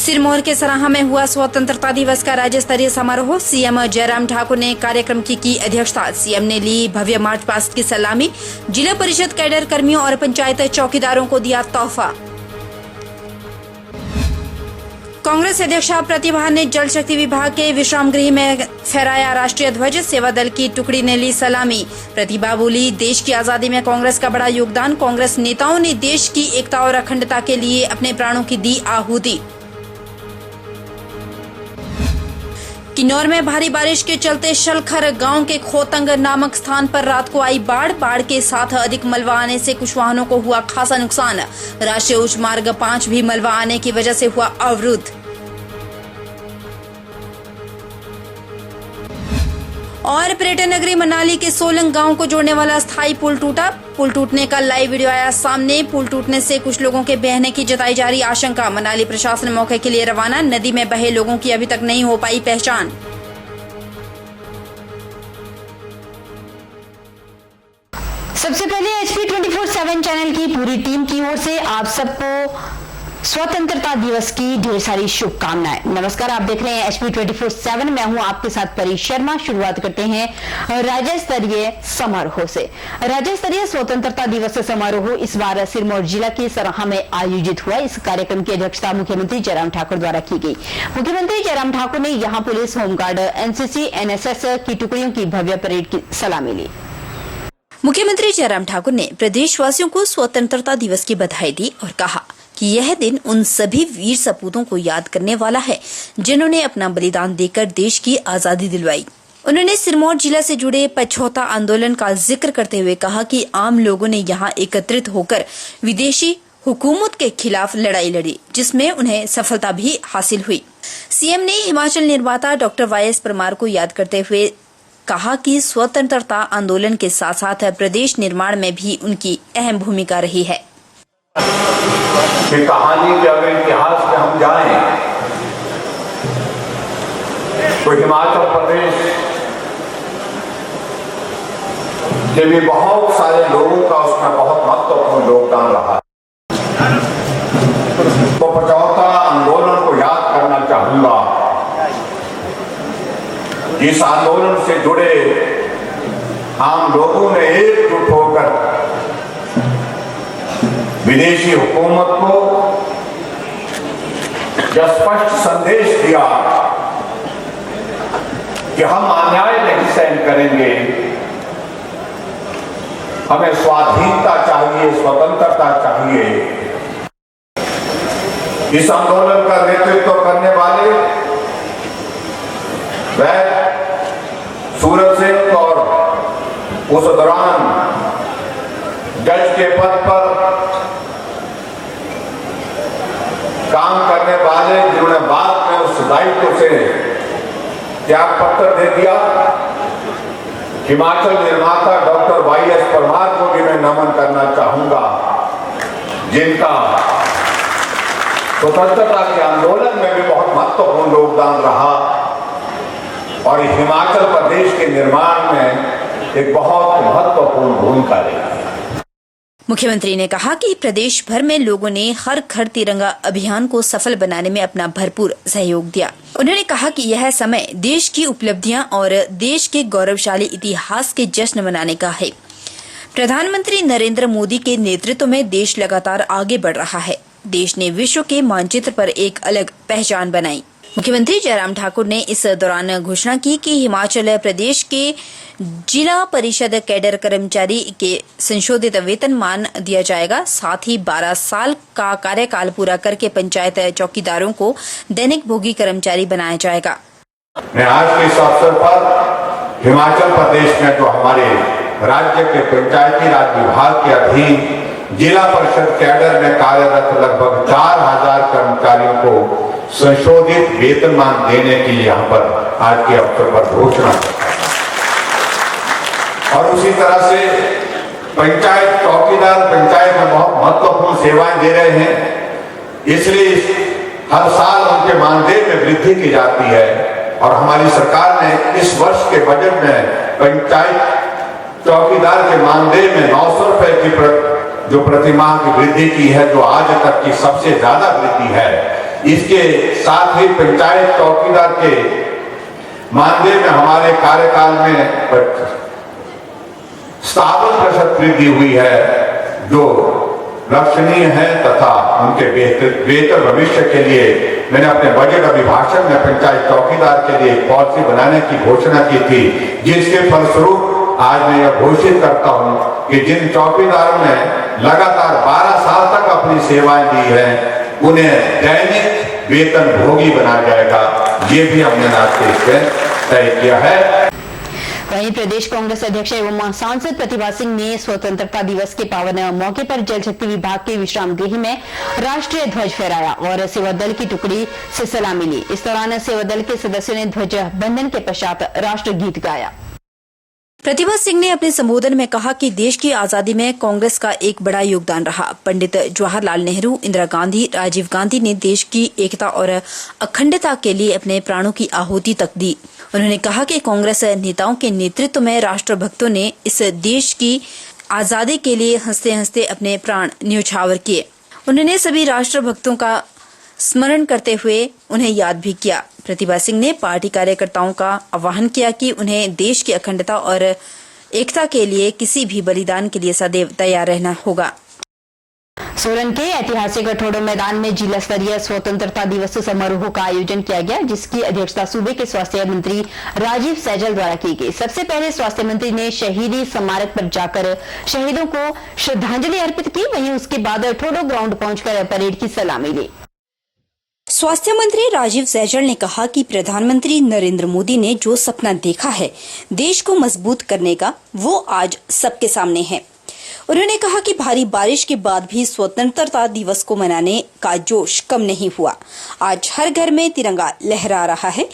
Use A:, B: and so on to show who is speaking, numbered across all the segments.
A: सिरमौर के सराहा में हुआ स्वतंत्रता दिवस का राज्य स्तरीय समारोह। सीएम जयराम ठाकुर ने कार्यक्रम की अध्यक्षता। सीएम ने ली भव्य मार्च पास्ट की सलामी। जिला परिषद कैडर कर्मियों और पंचायत चौकीदारों को दिया तोहफा। कांग्रेस अध्यक्ष प्रतिभा ने जल शक्ति विभाग के विश्राम गृह में फहराया राष्ट्रीय ध्वज। सेवा दल की टुकड़ी ने ली सलामी। प्रतिभा बोली, देश की आजादी में कांग्रेस का बड़ा योगदान। कांग्रेस नेताओं ने देश की एकता और अखंडता के लिए अपने प्राणों की दी आहुति। किन्नौर में भारी बारिश के चलते शलखर गांव के खोतंग नामक स्थान पर रात को आई बाढ़ के साथ अधिक मलबा आने से कुछ वाहनों को हुआ खासा नुकसान। राष्ट्रीय उच्च मार्ग 5 भी मलबा आने की वजह से हुआ अवरुद्ध। और पर्यटन नगरी मनाली के सोलंग गांव को जोड़ने वाला स्थायी पुल टूटा। पुल टूटने का लाइव वीडियो आया सामने। पुल टूटने से कुछ लोगों के बहने की जताई जा रही आशंका। मनाली प्रशासन मौके के लिए रवाना। नदी में बहे लोगों की अभी तक नहीं हो पाई पहचान।
B: सबसे पहले HP 24/7 चैनल की पूरी टीम की ओर से आप सबको स्वतंत्रता दिवस की ढेर सारी शुभकामनाएं। नमस्कार, आप देख रहे हैं HP 24/7। मैं हूं आपके साथ परी शर्मा। शुरुआत करते हैं राज्य स्तरीय समारोह से। राज्य स्तरीय स्वतंत्रता दिवस समारोह इस बार सिरमौर जिला के सराहा में आयोजित हुआ। इस कार्यक्रम की अध्यक्षता मुख्यमंत्री जयराम ठाकुर द्वारा की गई। मुख्यमंत्री जयराम ठाकुर ने यहां पुलिस, होमगार्ड, NCC, NSS की टुकड़ियों की भव्य परेड की सलामी ली।
A: मुख्यमंत्री जयराम ठाकुर ने प्रदेशवासियों को स्वतंत्रता दिवस की बधाई दी और कहा कि यह दिन उन सभी वीर सपूतों को याद करने वाला है जिन्होंने अपना बलिदान देकर देश की आजादी दिलवाई। उन्होंने सिरमौर जिला से जुड़े पछौता आंदोलन का जिक्र करते हुए कहा कि आम लोगों ने यहां एकत्रित होकर विदेशी हुकूमत के खिलाफ लड़ाई लड़ी, जिसमें उन्हें सफलता भी हासिल हुई। सीएम ने हिमाचल निर्माता डॉक्टर YS परमार को याद करते हुए कहा कि स्वतंत्रता आंदोलन के साथ साथ प्रदेश निर्माण में भी उनकी अहम भूमिका रही है।
C: कि कहानी के अगर इतिहास में हम जाएं तो हिमाचल प्रदेश के भी बहुत सारे लोगों का उसमें बहुत महत्वपूर्ण योगदान रहा। तो पछौता आंदोलन को याद करना चाहूंगा। इस आंदोलन से जुड़े आम लोगों ने एकजुट होकर विदेशी हुकूमत को यह स्पष्ट संदेश दिया कि हम अन्याय नहीं सहन करेंगे, हमें स्वाधीनता चाहिए, स्वतंत्रता चाहिए। इस आंदोलन का नेतृत्व करने वाले वैद सूरज सिंह और उस दौरान जज के पद पर काम करने वाले जिन्होंने बाद में उस दायित्व से त्याग पत्र दे दिया, हिमाचल निर्माता डॉक्टर YS परमार को भी मैं नमन करना चाहूंगा, जिनका स्वतंत्रता के आंदोलन में भी बहुत महत्वपूर्ण योगदान रहा और हिमाचल प्रदेश के निर्माण में एक बहुत महत्वपूर्ण भूमिका रही।
A: मुख्यमंत्री ने कहा कि प्रदेश भर में लोगों ने हर घर तिरंगा अभियान को सफल बनाने में अपना भरपूर सहयोग दिया। उन्होंने कहा कि यह समय देश की उपलब्धियां और देश के गौरवशाली इतिहास के जश्न मनाने का है। प्रधानमंत्री नरेंद्र मोदी के नेतृत्व में देश लगातार आगे बढ़ रहा है। देश ने विश्व के मानचित्र पर एक अलग पहचान बनाई। मुख्यमंत्री जयराम ठाकुर ने इस दौरान घोषणा की कि हिमाचल प्रदेश के जिला परिषद कैडर कर्मचारी के संशोधित वेतनमान दिया जाएगा। साथ ही 12 साल का कार्यकाल पूरा करके पंचायत चौकीदारों को दैनिक भोगी कर्मचारी बनाया जाएगा।
C: मैं आज के इस अवसर पर हिमाचल प्रदेश में जो हमारे राज्य के पंचायती राज विभाग के अधीन जिला परिषद कैडर में कार्यरत लगभग 4000 कर्मचारियों को संशोधित वेतनमान देने की यहाँ पर आज के अवसर पर घोषणा और उसी तरह से पंचायत चौकीदार पंचायत में बहुत महत्वपूर्ण सेवाएं दे रहे हैं, इसलिए हर साल उनके मानदेय में वृद्धि की जाती है और हमारी सरकार ने इस वर्ष के बजट में पंचायत चौकीदार के मानदेय में 900 रुपए की जो प्रतिमाह की वृद्धि की है, जो आज तक की सबसे ज्यादा वृद्धि है। इसके साथ ही पंचायत चौकीदार के मानदेय में हमारे कार्यकाल में 57% वृद्धि हुई है, जो लक्षणीय है तथा उनके बेहतर भविष्य के लिए मैंने अपने बजट अभिभाषण में पंचायत चौकीदार के लिए एक पॉलिसी बनाने की घोषणा की थी, जिसके फलस्वरूप आज मैं यह घोषित करता हूं कि जिन चौकीदारों ने लगातार 12 साल तक अपनी सेवाएं दी हैं, उन्हें दैनिक वेतन भोगी बनाया जाएगा। ये भी हमने नाते से तय किया है।
B: वहीं प्रदेश कांग्रेस अध्यक्ष एवं सांसद प्रतिभा सिंह ने स्वतंत्रता दिवस के पावन मौके पर जल शक्ति विभाग के विश्राम गृह में राष्ट्रीय ध्वज फहराया और सेवा दल की टुकड़ी से सलामी ली। इस दौरान सेवा दल के सदस्यों ने ध्वज बंधन के पश्चात राष्ट्र गीत गाया।
A: प्रतिभा सिंह ने अपने संबोधन में कहा कि देश की आजादी में कांग्रेस का एक बड़ा योगदान रहा। पंडित जवाहरलाल नेहरू, इंदिरा गांधी, राजीव गांधी ने देश की एकता और अखंडता के लिए अपने प्राणों की आहुति तक दी। उन्होंने कहा कि कांग्रेस नेताओं के नेतृत्व में राष्ट्रभक्तों ने इस देश की आजादी के लिए हंसते हंसते अपने प्राण न्यौछावर किए। उन्होंने सभी राष्ट्रभक्तों का स्मरण करते हुए उन्हें याद भी किया। प्रतिभा सिंह ने पार्टी कार्यकर्ताओं का आह्वान किया कि उन्हें देश की अखंडता और एकता के लिए किसी भी बलिदान के लिए सदैव तैयार रहना होगा।
B: सोलन के ऐतिहासिक ठोडो मैदान में जिला स्तरीय स्वतंत्रता दिवस समारोह का आयोजन किया गया, जिसकी अध्यक्षता सूबे के स्वास्थ्य मंत्री राजीव सैजल द्वारा की गई। सबसे पहले स्वास्थ्य मंत्री ने शहीदी स्मारक पर जाकर शहीदों को श्रद्धांजलि अर्पित की। वहीं उसके बाद ठोडो ग्राउंड पहुंचकर परेड की सलामी ली।
A: स्वास्थ्य मंत्री राजीव सैजल ने कहा कि प्रधानमंत्री नरेंद्र मोदी ने जो सपना देखा है देश को मजबूत करने का, वो आज सबके सामने है। उन्होंने कहा कि भारी बारिश के बाद भी स्वतंत्रता दिवस को मनाने का जोश कम नहीं हुआ। आज हर घर में तिरंगा लहरा रहा है।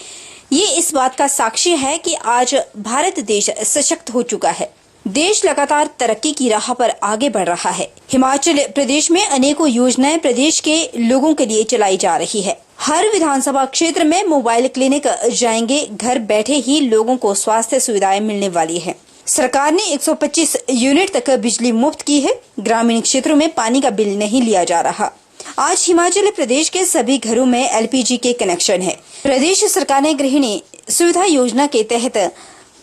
A: ये इस बात का साक्षी है कि आज भारत देश सशक्त हो चुका है। देश लगातार तरक्की की राह पर आगे बढ़ रहा है। हिमाचल प्रदेश में अनेकों योजनाएं प्रदेश के लोगों के लिए चलाई जा रही है। हर विधानसभा क्षेत्र में मोबाइल क्लिनिक जाएंगे। घर बैठे ही लोगों को स्वास्थ्य सुविधाएं मिलने वाली है। सरकार ने 125 यूनिट तक बिजली मुफ्त की है। ग्रामीण क्षेत्रों में पानी का बिल नहीं लिया जा रहा। आज हिमाचल प्रदेश के सभी घरों में एलपीजी के कनेक्शन है। प्रदेश सरकार ने गृहिणी सुविधा योजना के तहत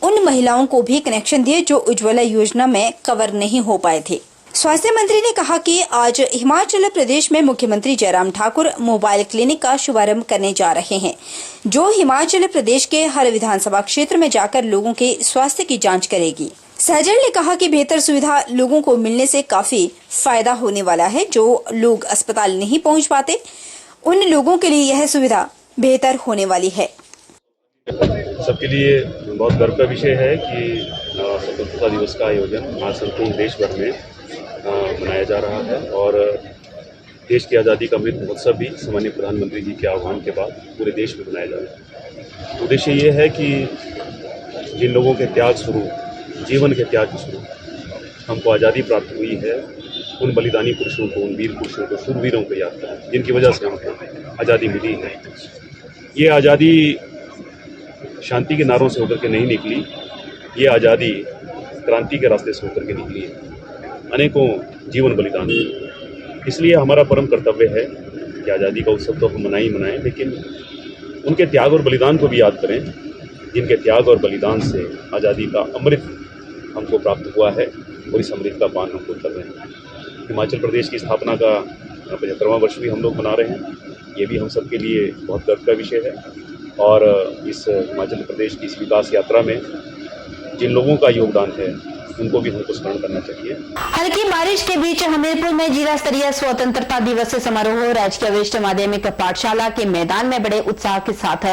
A: उन महिलाओं को भी कनेक्शन दिए जो उज्ज्वला योजना में कवर नहीं हो पाए थे। स्वास्थ्य मंत्री ने कहा कि आज हिमाचल प्रदेश में मुख्यमंत्री जयराम ठाकुर मोबाइल क्लिनिक का शुभारंभ करने जा रहे हैं, जो हिमाचल प्रदेश के हर विधानसभा क्षेत्र में जाकर लोगों के स्वास्थ्य की जांच करेगी। सैजल ने कहा कि बेहतर सुविधा लोगों को मिलने से काफी फायदा होने वाला है। जो लोग अस्पताल नहीं पहुंच पाते, उन लोगों के लिए यह सुविधा बेहतर होने वाली है।
D: सबके लिए बहुत गर्व का विषय है कि स्वतंत्रता दिवस का आयोजन आज संपूर्ण देश भर में मनाया जा रहा है और देश की आज़ादी का अमृत महोत्सव भी सम्माननीय प्रधानमंत्री जी के आह्वान के बाद पूरे देश में मनाया जा रहा है। उद्देश्य ये है कि जिन लोगों के त्याग स्वरूप, जीवन के त्याग स्वरूप हमको आज़ादी प्राप्त हुई है, उन बलिदानी पुरुषों को, उन वीर पुरुषों को, शूरवीरों को याद करें, जिनकी वजह से हमको आज़ादी मिली है। ये आज़ादी शांति के नारों से होकर के नहीं निकली, ये आज़ादी क्रांति के रास्ते से होकर के निकली है। अनेकों जीवन बलिदान हुए। इसलिए हमारा परम कर्तव्य है कि आज़ादी का उत्सव तो हम मनाएं, लेकिन उनके त्याग और बलिदान को भी याद करें, जिनके त्याग और बलिदान से आज़ादी का अमृत हमको प्राप्त हुआ है और इस अमृत का पान हमको कर रहे हैं। हिमाचल प्रदेश की स्थापना का 75वां वर्ष भी हम लोग मना रहे हैं। ये भी हम सबके लिए बहुत गर्व का विषय है और इस हिमाचल प्रदेश की इस विकास यात्रा में जिन लोगों का योगदान है उनको भी हमको स्मरण करना चाहिए।
B: हल्की बारिश के बीच हमीरपुर में जिला स्तरीय स्वतंत्रता दिवस समारोह राजकीय वरिष्ठ माध्यमिक पाठशाला के मैदान में बड़े उत्साह के साथ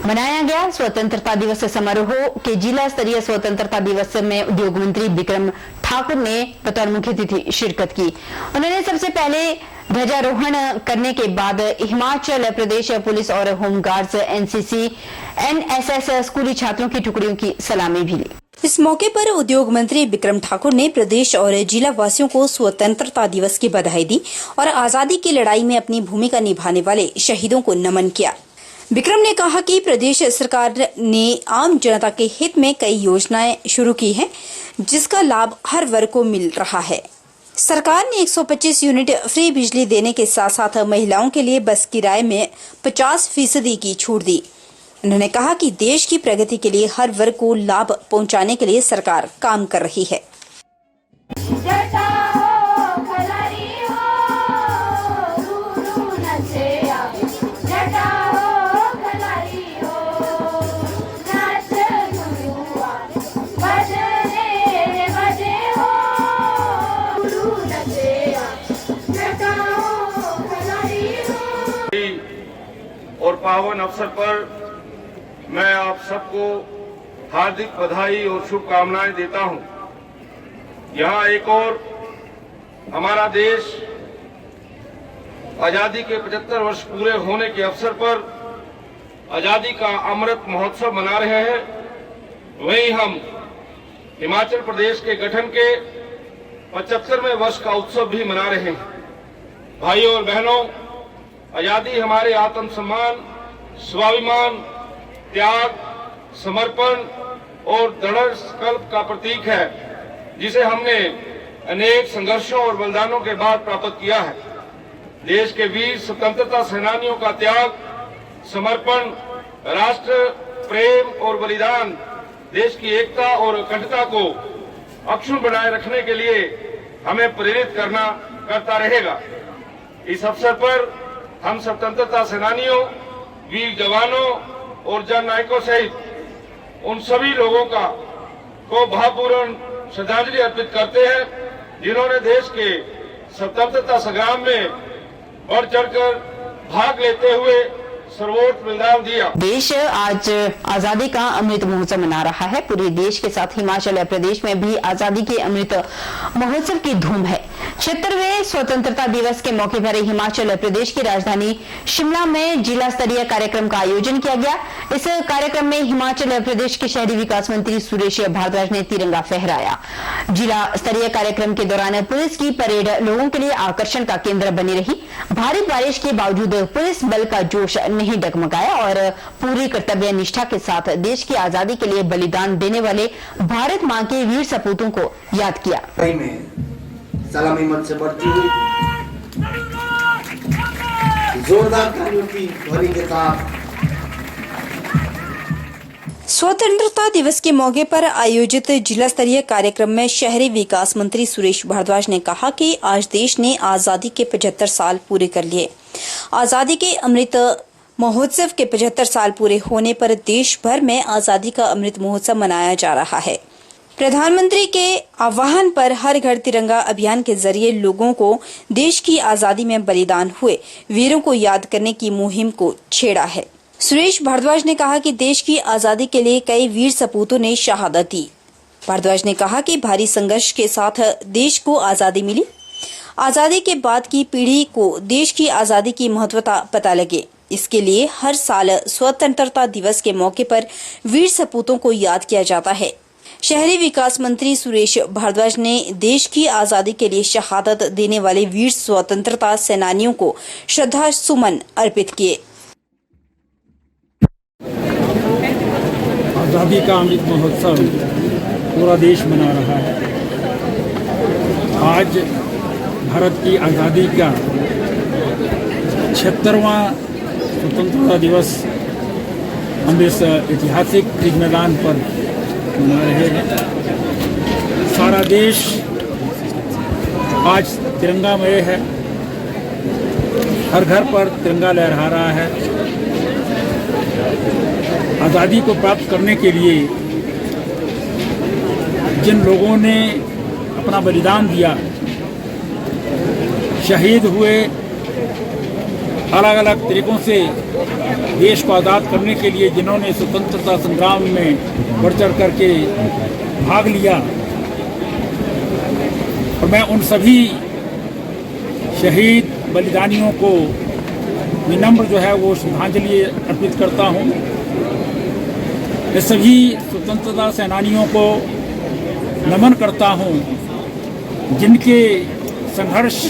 B: मनाया गया। स्वतंत्रता दिवस समारोह के जिला स्तरीय स्वतंत्रता दिवस में उद्योग मंत्री बिक्रम ठाकुर ने बतौर मुख्य अतिथि शिरकत की। उन्होंने सबसे पहले ध्वजारोहण करने के बाद हिमाचल प्रदेश पुलिस और होमगार्ड्स, एनसीसी, एनएसएस स्कूली छात्रों की टुकड़ियों की सलामी भी ली।
A: इस मौके पर उद्योग मंत्री बिक्रम ठाकुर ने प्रदेश और जिला वासियों को स्वतंत्रता दिवस की बधाई दी और आजादी की लड़ाई में अपनी भूमिका निभाने वाले शहीदों को नमन किया। बिक्रम ने कहा कि प्रदेश सरकार ने आम जनता के हित में कई योजनाएं शुरू की हैं, जिसका लाभ हर वर्ग को मिल रहा है। सरकार ने 125 यूनिट फ्री बिजली देने के साथ साथ महिलाओं के लिए बस किराए में 50% की छूट दी। उन्होंने कहा कि देश की प्रगति के लिए हर वर्ग को लाभ पहुंचाने के लिए सरकार काम कर रही है।
E: और पावन अवसर पर मैं आप सबको हार्दिक बधाई और शुभकामनाएं देता हूं। यहां एक और हमारा देश आजादी के 75 वर्ष पूरे होने के अवसर पर आजादी का अमृत महोत्सव मना रहे हैं। वहीं हम हिमाचल प्रदेश के गठन के 75वें वर्ष का उत्सव भी मना रहे हैं। भाइयों और बहनों, आजादी हमारे आत्मसम्मान, स्वाभिमान, त्याग, समर्पण और दृढ़ संकल्प का प्रतीक है, जिसे हमने अनेक संघर्षों और बलिदानों के बाद प्राप्त किया है। देश के वीर स्वतंत्रता सेनानियों का त्याग, समर्पण, राष्ट्र प्रेम और बलिदान देश की एकता और अखंडता को अक्षुण्ण बनाए रखने के लिए हमें प्रेरित करता रहेगा। इस अवसर पर हम स्वतंत्रता सेनानियों, वीर जवानों और जन नायकों सहित उन सभी लोगों को भावपूर्ण श्रद्धांजलि अर्पित करते हैं, जिन्होंने देश के स्वतंत्रता संग्राम में बढ़ चढ़कर भाग लेते हुए सर्वोच्च बलिदान दिया।
B: देश आज आजादी का अमृत महोत्सव मना रहा है। पूरे देश के साथ हिमाचल प्रदेश में भी आजादी के अमृत महोत्सव की धूम है। 76वें स्वतंत्रता दिवस के मौके पर हिमाचल प्रदेश की राजधानी शिमला में जिला स्तरीय कार्यक्रम का आयोजन किया गया। इस कार्यक्रम में हिमाचल प्रदेश के शहरी विकास मंत्री सुरेश भारद्वाज ने तिरंगा फहराया। जिला स्तरीय कार्यक्रम के दौरान पुलिस की परेड लोगों के लिए आकर्षण का केंद्र बनी रही। भारी बारिश के बावजूद पुलिस बल का जोश नहीं डगमगाया और पूरी कर्तव्य निष्ठा के साथ देश की आजादी के लिए बलिदान देने वाले भारत मां के वीर सपूतों को याद किया।
F: सलामी मंच से बढ़ती हुई जोरदार तालियों की ध्वनि के साथ
A: स्वतंत्रता दिवस के मौके पर आयोजित जिला स्तरीय कार्यक्रम में शहरी विकास मंत्री सुरेश भारद्वाज ने कहा कि आज देश ने आजादी के 75 साल पूरे कर लिए। आजादी के अमृत महोत्सव के 75 साल पूरे होने पर देश भर में आजादी का अमृत महोत्सव मनाया जा रहा है। प्रधानमंत्री के आह्वान पर हर घर तिरंगा अभियान के जरिए लोगों को देश की आजादी में बलिदान हुए वीरों को याद करने की मुहिम को छेड़ा है। सुरेश भारद्वाज ने कहा कि देश की आजादी के लिए कई वीर सपूतों ने शहादत दी। भारद्वाज ने कहा कि भारी संघर्ष के साथ देश को आजादी मिली। आजादी के बाद की पीढ़ी को देश की आजादी की महत्वता पता लगे, इसके लिए हर साल स्वतंत्रता दिवस के मौके पर वीर सपूतों को याद किया जाता है। शहरी विकास मंत्री सुरेश भारद्वाज ने देश की आजादी के लिए शहादत देने वाले वीर स्वतंत्रता सेनानियों को श्रद्धा सुमन अर्पित किए।
G: आजादी का अमृत महोत्सव पूरा देश मना रहा है। आज भारत की आज़ादी का 76वां स्वतंत्रता दिवस हम इस ऐतिहासिक रिज मैदान पर मना रहे हैं। सारा देश आज तिरंगामय है। हर घर पर तिरंगा लहरा रहा है। आज़ादी को प्राप्त करने के लिए जिन लोगों ने अपना बलिदान दिया, शहीद हुए, अलग अलग तरीकों से देश को आज़ाद करने के लिए जिन्होंने स्वतंत्रता संग्राम में बढ़ चढ़ करके भाग लिया, और मैं उन सभी शहीद बलिदानियों को विनम्र जो है वो श्रद्धांजलि अर्पित करता हूँ। मैं सभी स्वतंत्रता सेनानियों को नमन करता हूँ, जिनके संघर्ष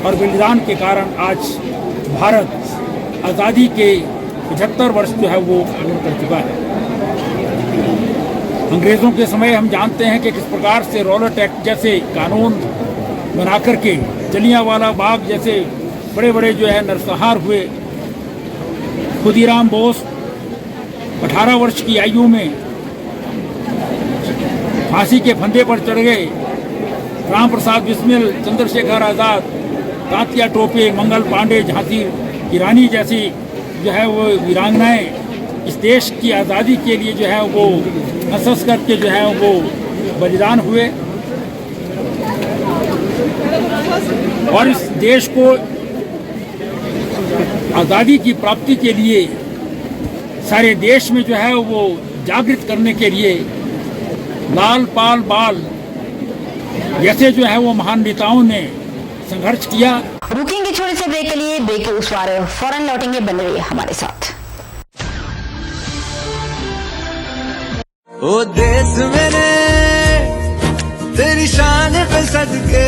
G: और बलिदान के कारण आज भारत आज़ादी के 75 वर्ष जो है वो पूर्ण कर चुका है। अंग्रेज़ों के समय हम जानते हैं कि किस प्रकार से रॉलेट एक्ट जैसे कानून बना करके जलियांवाला बाग जैसे बड़े बड़े जो है नरसंहार हुए। खुदीराम बोस 18 वर्ष की आयु में फांसी के फंदे पर चढ़ गए। राम प्रसाद बिस्मिल, चंद्रशेखर आज़ाद, तात्या टोपे, मंगल पांडे, झांसी की रानी जैसी जो है वो वीरांगनाएं इस देश की आज़ादी के लिए जो है वो हंस करके जो है वो बलिदान हुए और इस देश को आज़ादी की प्राप्ति के लिए सारे देश में जो है वो जागृत करने के लिए लाल पाल बाल जैसे जो है वो महान नेताओं ने संघर्ष किया।
B: रुकेंगे छोटे से ब्रेक के लिए, ब्रेक के उस पार फौरन लौटेंगे, बने रहिए हमारे साथ।
H: ओ देश मेरे तेरी शान पे सदके,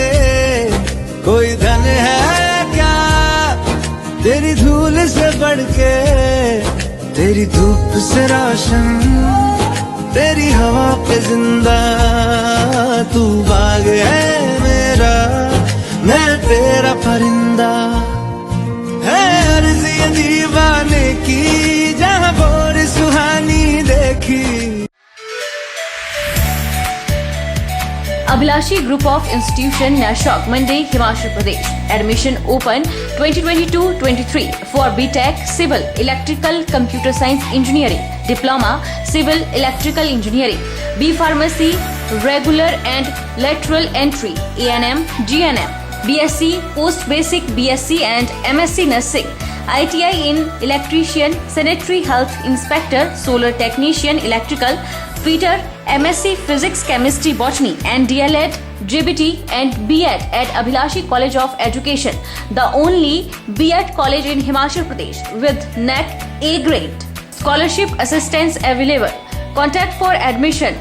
H: कोई धन है क्या तेरी धूल से बढ़ के, तेरी धूप से रोशन तेरी हवा पे जिंदा, तू बाग है मेरा मैं तेरा परिंदा, है अर्ज़ ये दीवाने की जहाँ बोर सुहानी देखी।
I: Abhilashi Group of Institution, Nashok, Monday, Himachal Pradesh. Admission open 2022-23 for BTech Civil Electrical Computer Science Engineering, Diploma Civil Electrical Engineering, B Pharmacy, Regular and Lateral Entry, A&M, GNM, BSc Post Basic BSc and MSc Nursing, ITI in Electrician, Sanitary Health Inspector, Solar Technician, Electrical, Fitter, MSc Physics, Chemistry, Botany and DLEd, GBT and B.Ed at Abhilashi College of Education, the only B.Ed college in Himachal Pradesh with NAC A grade. Scholarship assistance available. Contact for admission